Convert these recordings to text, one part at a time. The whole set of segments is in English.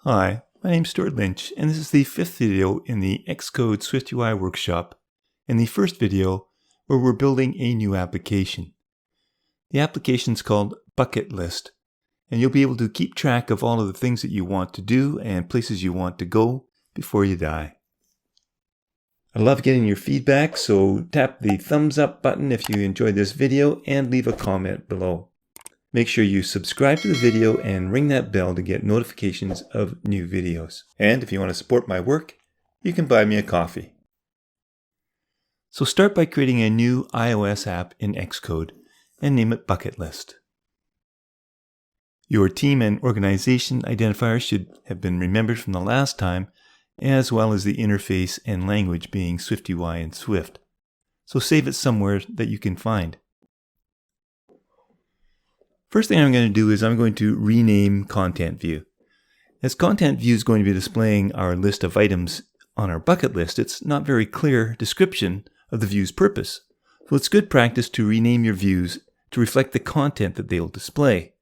Hi, my name's Stuart Lynch, and this is the 5th video in the Xcode SwiftUI workshop, and the first video where we're building a new application. The application's called Bucket List, and you'll be able to keep track of all of the things that you want to do and places you want to go before you die. I love getting your feedback, so tap the thumbs up button if you enjoyed this video and leave a comment below. Make sure you subscribe to the video and ring that bell to get notifications of new videos. And if you want to support my work, you can buy me a coffee. So start by creating a new iOS app in Xcode and name it Bucket List. Your team and organization identifier should have been remembered from the last time, as well as the interface and language being SwiftUI and Swift. So save it somewhere that you can find. First thing I'm going to do is I'm going to rename Content View. As Content View is going to be displaying our list of items on our bucket list, it's not very clear description of the view's purpose. So it's good practice to rename your views to reflect the content that they will display.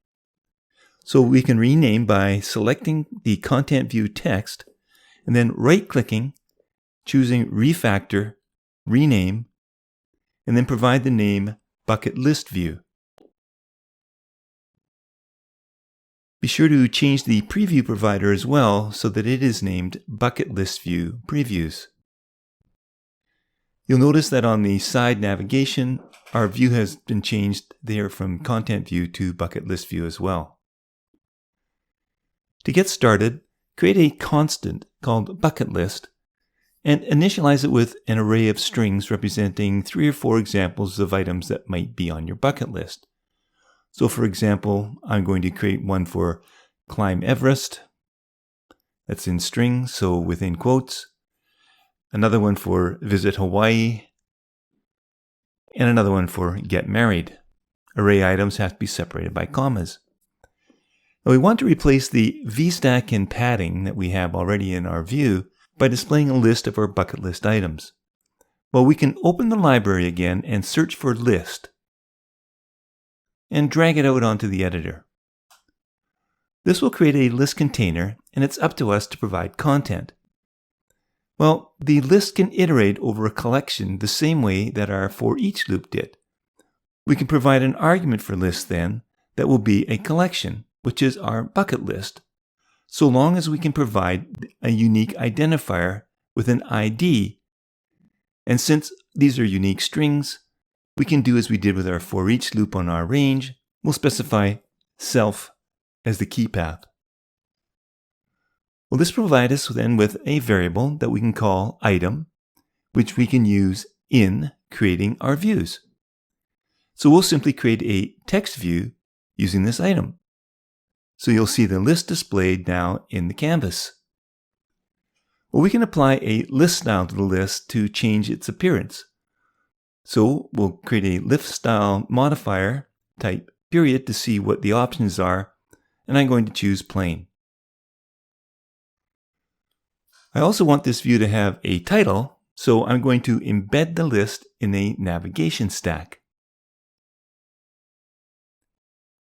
So we can rename by selecting the Content View text and then right-clicking, choosing Refactor, Rename, and then provide the name Bucket List View. Be sure to change the preview provider as well so that it is named Bucket List View Previews. You'll notice that on the side navigation, our view has been changed there from Content View to Bucket List View as well. To get started, create a constant called Bucket List and initialize it with an array of strings representing 3 or 4 examples of items that might be on your bucket list. So for example, I'm going to create one for Climb Everest. That's in strings, so within quotes. Another one for Visit Hawaii. And another one for Get Married. Array items have to be separated by commas. Now we want to replace the VStack and padding that we have already in our view by displaying a list of our bucket list items. Well, we can open the library again and search for list, and drag it out onto the editor. This will create a list container, and it's up to us to provide content. Well, the list can iterate over a collection the same way that our for each loop did. We can provide an argument for list then that will be a collection, which is our bucket list, so long as we can provide a unique identifier with an ID. And since these are unique strings, we can do as we did with our for each loop on our range. We'll specify self as the key path. Well, this provides us then with a variable that we can call item, which we can use in creating our views. So we'll simply create a text view using this item. So you'll see the list displayed now in the canvas. Well, we can apply a list style to the list to change its appearance. So we'll create a list style modifier, type period, to see what the options are, and I'm going to choose plain. I also want this view to have a title, so I'm going to embed the list in a navigation stack.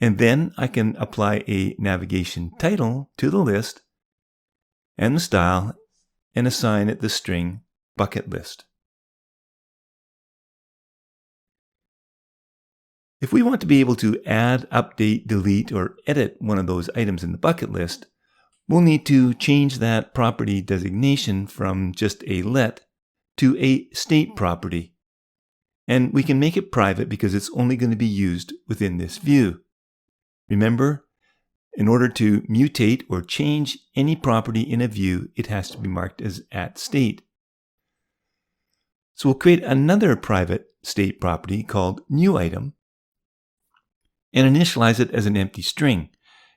And then I can apply a navigation title to the list and the style and assign it the string bucket list. If we want to be able to add, update, delete, or edit one of those items in the bucket list, we'll need to change that property designation from just a let to a state property. And we can make it private because it's only going to be used within this view. Remember, in order to mutate or change any property in a view, it has to be marked as @state. So we'll create another private state property called newItem and initialize it as an empty string.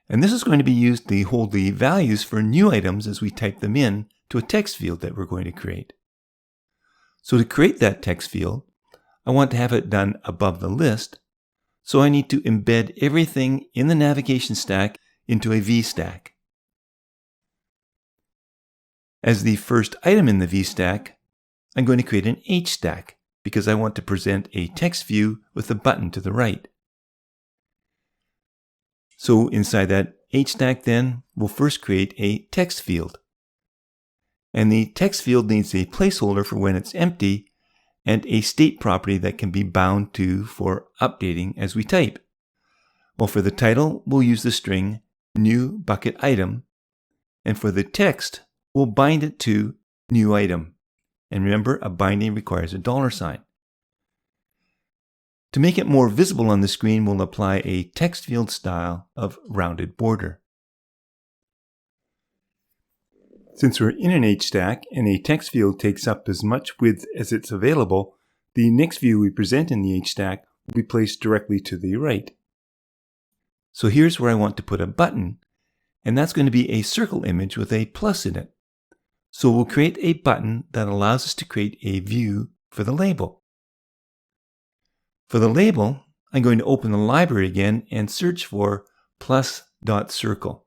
And this is going to be used to hold the values for new items as we type them in to a text field that we're going to create. So to create that text field, I want to have it done above the list. So I need to embed everything in the navigation stack into a VStack. As the first item in the VStack, I'm going to create an HStack because I want to present a text view with a button to the right. So inside that HStack then will first create a text field. And the text field needs a placeholder for when it's empty and a state property that can be bound to for updating as we type. Well, for the title, we'll use the string new bucket item. And for the text, we'll bind it to new item. And remember, a binding requires a $sign. To make it more visible on the screen, we'll apply a text field style of rounded border. Since we're in an HStack and a text field takes up as much width as it's available, the next view we present in the HStack will be placed directly to the right. So here's where I want to put a button, and that's going to be a circle image with a plus in it. So we'll create a button that allows us to create a view for the label. For the label, I'm going to open the library again and search for plus.circle.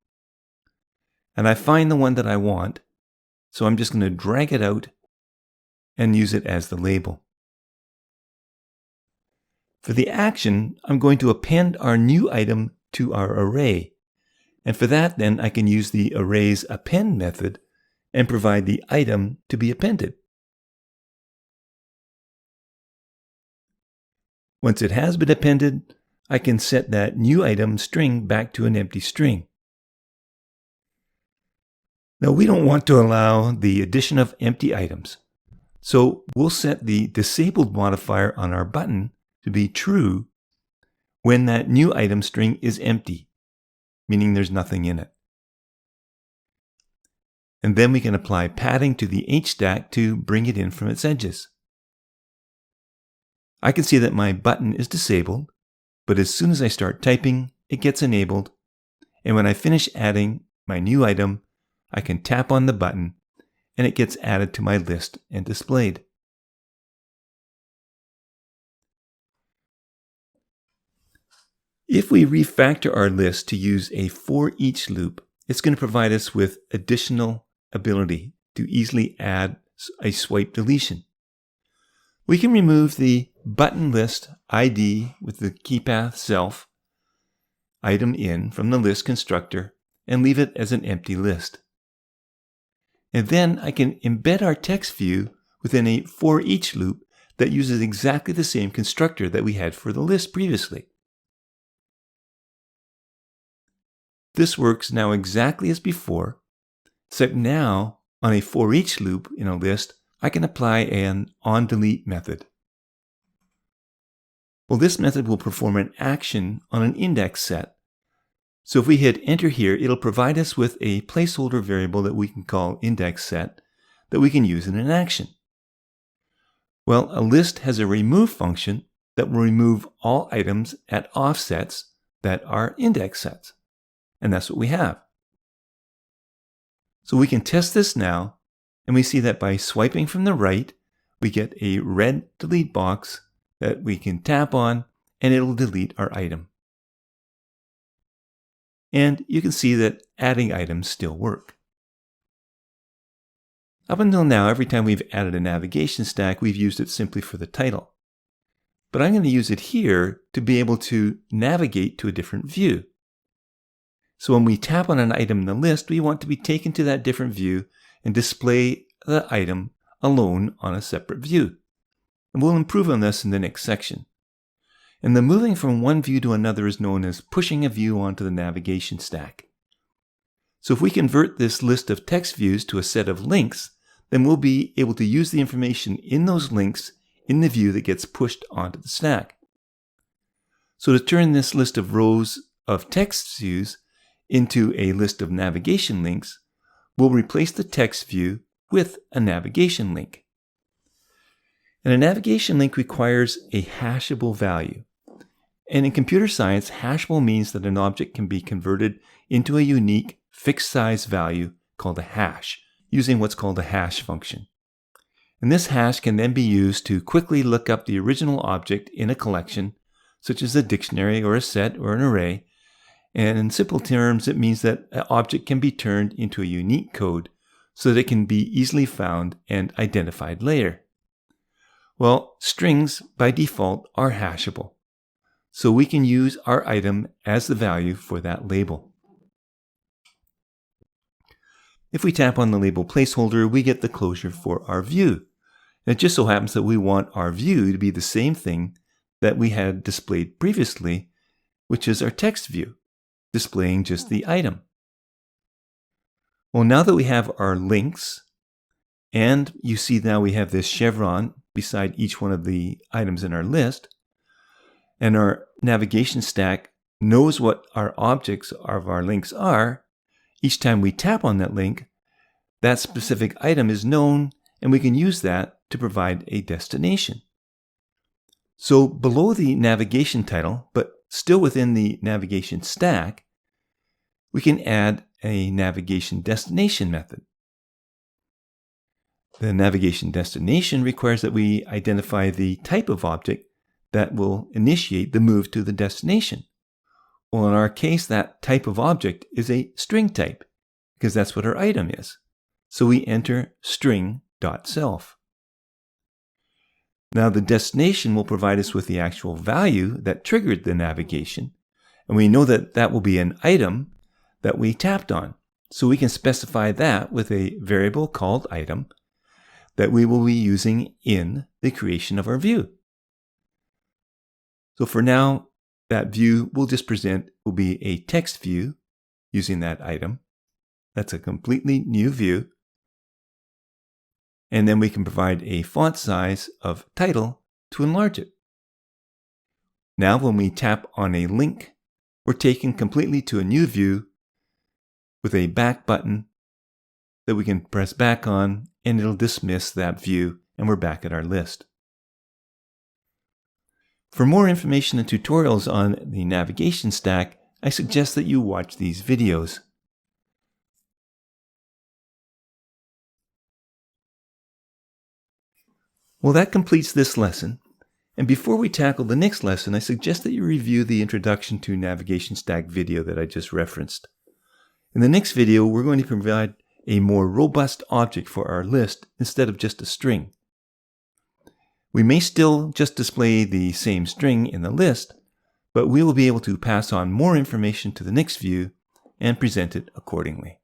And I find the one that I want, so I'm just going to drag it out and use it as the label. For the action, I'm going to append our new item to our array. And for that, then, I can use the array's append method and provide the item to be appended. Once it has been appended, I can set that new item string back to an empty string. Now, we don't want to allow the addition of empty items, so we'll set the disabled modifier on our button to be true when that new item string is empty, meaning there's nothing in it. And then we can apply padding to the HStack to bring it in from its edges. I can see that my button is disabled, but as soon as I start typing, it gets enabled, and when I finish adding my new item, I can tap on the button, and it gets added to my list and displayed. If we refactor our list to use a for each loop, it's going to provide us with additional ability to easily add a swipe deletion. We can remove the button list ID with the keypath self item in from the list constructor and leave it as an empty list. And then I can embed our text view within a for each loop that uses exactly the same constructor that we had for the list previously. This works now exactly as before, except now on a for each loop in a list, I can apply an onDelete method. Well, this method will perform an action on an index set. So if we hit enter here, it'll provide us with a placeholder variable that we can call index set that we can use in an action. Well, a list has a remove function that will remove all items at offsets that are index sets. And that's what we have. So we can test this now, and we see that by swiping from the right, we get a red delete box that we can tap on, and it'll delete our item. And you can see that adding items still work. Up until now, every time we've added a navigation stack, we've used it simply for the title. But I'm going to use it here to be able to navigate to a different view. So when we tap on an item in the list, we want to be taken to that different view and display the item alone on a separate view. And we'll improve on this in the next section. And the moving from one view to another is known as pushing a view onto the navigation stack. So if we convert this list of text views to a set of links, then we'll be able to use the information in those links in the view that gets pushed onto the stack. So to turn this list of rows of text views into a list of navigation links, we'll replace the text view with a navigation link. And a navigation link requires a hashable value. And in computer science, hashable means that an object can be converted into a unique fixed size value called a hash, using what's called a hash function. And this hash can then be used to quickly look up the original object in a collection, such as a dictionary or a set or an array. And in simple terms, it means that an object can be turned into a unique code so that it can be easily found and identified later. Well, strings by default are hashable, so we can use our item as the value for that label. If we tap on the label placeholder, we get the closure for our view. And it just so happens that we want our view to be the same thing that we had displayed previously, which is our text view, displaying just the item. Well, now that we have our links, and you see now we have this chevron beside each one of the items in our list, and our navigation stack knows what our objects of our links are, each time we tap on that link, that specific item is known, and we can use that to provide a destination. So below the navigation title, but still within the navigation stack, we can add a navigation destination method. The navigation destination requires that we identify the type of object that will initiate the move to the destination. Well, in our case, that type of object is a string type, because that's what our item is. So we enter string.self. Now the destination will provide us with the actual value that triggered the navigation, and we know that that will be an item that we tapped on. So we can specify that with a variable called item that we will be using in the creation of our view. So for now, that view will be a text view using that item. That's a completely new view. And then we can provide a font size of title to enlarge it. Now when we tap on a link, we're taken completely to a new view with a back button that we can press back on, and it'll dismiss that view, and we're back at our list. For more information and tutorials on the navigation stack, I suggest that you watch these videos. Well, that completes this lesson. And before we tackle the next lesson, I suggest that you review the Introduction to NavigationStack video that I just referenced. In the next video, we're going to provide a more robust object for our list instead of just a string. We may still just display the same string in the list, but we will be able to pass on more information to the next view and present it accordingly.